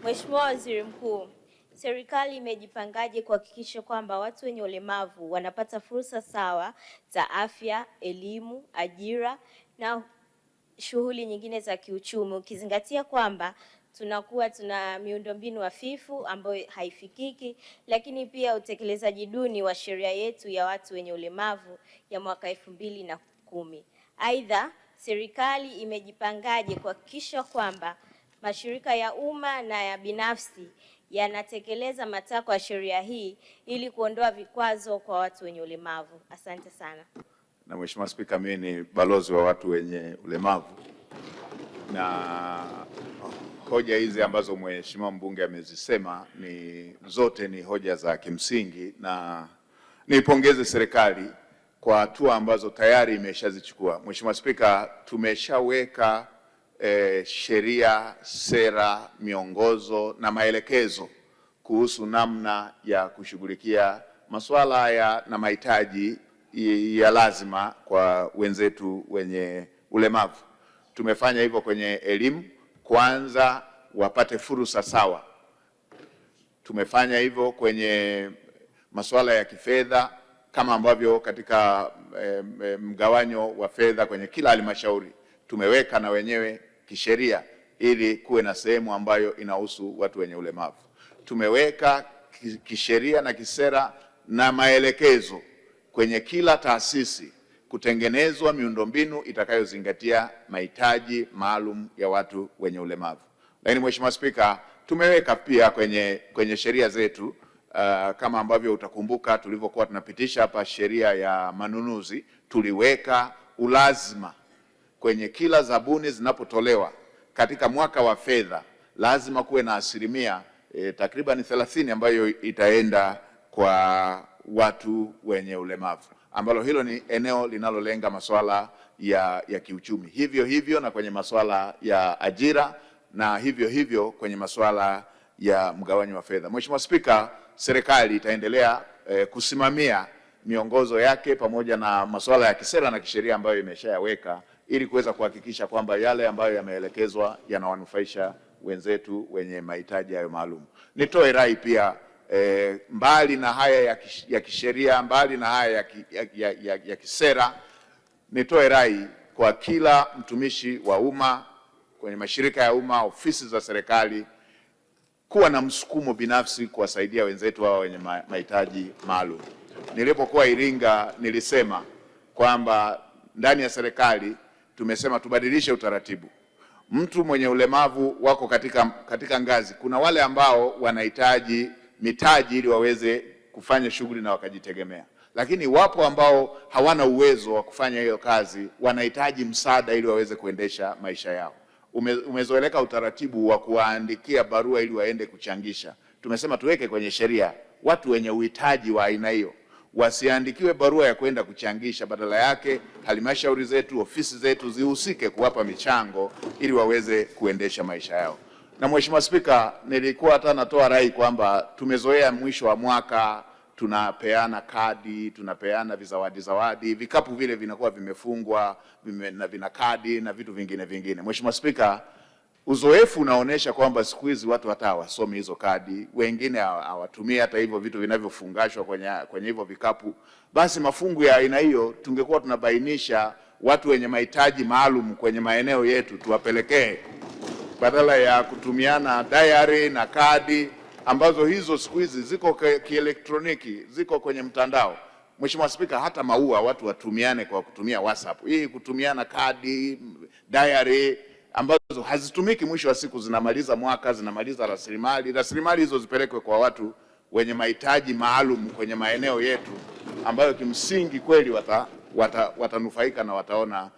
Mheshimiwa Waziri Mkuu, serikali imejipangaje kuhakikisha kwamba watu wenye ulemavu wanapata fursa sawa za afya, elimu, ajira na shughuli nyingine za kiuchumi, ukizingatia kwamba tuna miundombinu hafifu ambayo haifikiki, lakini pia utekelezaji duni wa sheria yetu ya watu wenye ulemavu ya mwaka 2010. Aidha, serikali imejipangaje kuhakikisha kwamba mashirika ya umma na ya binafsi yanatekeleza matakwa ya sheria hii ili kuondoa vikwazo kwa watu wenye ulemavu? Asante sana. Na Mheshimiwa Spika, mimi ni balozi wa watu wenye ulemavu, na hoja hizi ambazo Mheshimiwa mbunge amezisema zote ni hoja za kimsingi, na niipongeze serikali kwa hatua ambazo tayari imeshazichukua. Mheshimiwa Spika, tumeshaweka sheria, sera, miongozo na maelekezo kuhusu namna ya kushughulikia masuala haya na mahitaji ya lazima kwa wenzetu wenye ulemavu. Tumefanya hivyo kwenye elimu, kwanza wapate fursa sawa. Tumefanya hivyo kwenye masuala ya kifedha, kama ambavyo katika mgawanyo wa fedha kwenye kila halmashauri tumeweka na wenyewe kisheria ili kuwe na sehemu ambayo inahusu watu wenye ulemavu. Tumeweka kisheria na kisera na maelekezo kwenye kila taasisi kutengenezwa miundombinu itakayozingatia mahitaji maalum ya watu wenye ulemavu. Lakini Mheshimiwa Spika, tumeweka pia kwenye sheria zetu kama ambavyo utakumbuka tulivyokuwa tunapitisha hapa sheria ya manunuzi, tuliweka ulazima kwenye kila zabuni zinapotolewa katika mwaka wa fedha lazima kuwe na asilimia takriban 30 ambayo itaenda kwa watu wenye ulemavu, ambalo hilo ni eneo linalolenga masuala ya kiuchumi. Hivyo na kwenye masuala ya ajira, na hivyo kwenye masuala ya mgawanyo wa fedha. Mheshimiwa Spika, serikali itaendelea kusimamia miongozo yake pamoja na masuala ya kisera na kisheria ambayo imeshayaweka ili kuweza kuhakikisha kwamba yale ambayo yameelekezwa yanawanufaisha wenzetu wenye mahitaji hayo maalum. Nitoe rai pia mbali na haya ya kisheria, mbali na haya ya kisera, nitoe rai kwa kila mtumishi wa umma kwenye mashirika ya umma, ofisi za serikali, kuwa na msukumo binafsi kuwasaidia wenzetu hawa wenye mahitaji maalum. Nilipokuwa Iringa nilisema kwamba ndani ya serikali tumesema tubadilishe utaratibu. Mtu mwenye ulemavu wako katika ngazi. Kuna wale ambao wanahitaji mitaji ili waweze kufanya shughuli na wakajitegemea, lakini wapo ambao hawana uwezo wa kufanya hiyo kazi, wanahitaji msaada ili waweze kuendesha maisha yao. Umezoeleka utaratibu wa kuwaandikia barua ili waende kuchangisha. Tumesema tuweke kwenye sheria watu wenye uhitaji wa aina hiyo wasiandikiwe barua ya kwenda kuchangisha, badala yake halmashauri zetu, ofisi zetu zihusike kuwapa michango ili waweze kuendesha maisha yao. Na Mheshimiwa Spika, nilikuwa hata natoa rai kwamba tumezoea mwisho wa mwaka tunapeana kadi, tunapeana zawadi, vikapu vile vinakuwa vimefungwa na vina kadi na vitu vingine. Mheshimiwa Spika, uzoefu unaonesha kwamba siku hizi watu hata hawasomi hizo kadi, wengine hawatumii hata hivyo vitu vinavyofungashwa kwenye hivyo vikapu. Basi mafungu ya aina hiyo tungekuwa tunabainisha watu wenye mahitaji maalum kwenye maeneo yetu tuwapelekee, badala ya kutumiana diary na kadi ambazo hizo siku hizi ziko kielektroniki, ziko kwenye mtandao. Mheshimiwa Spika, hata maua watu watumiane kwa kutumia WhatsApp. Hii kutumiana kadi, diary ambazo hazitumiki, mwisho wa siku zinamaliza mwaka, zinamaliza rasilimali hizo zipelekwe kwa watu wenye mahitaji maalum kwenye maeneo yetu ambayo kimsingi kweli watanufaika na wataona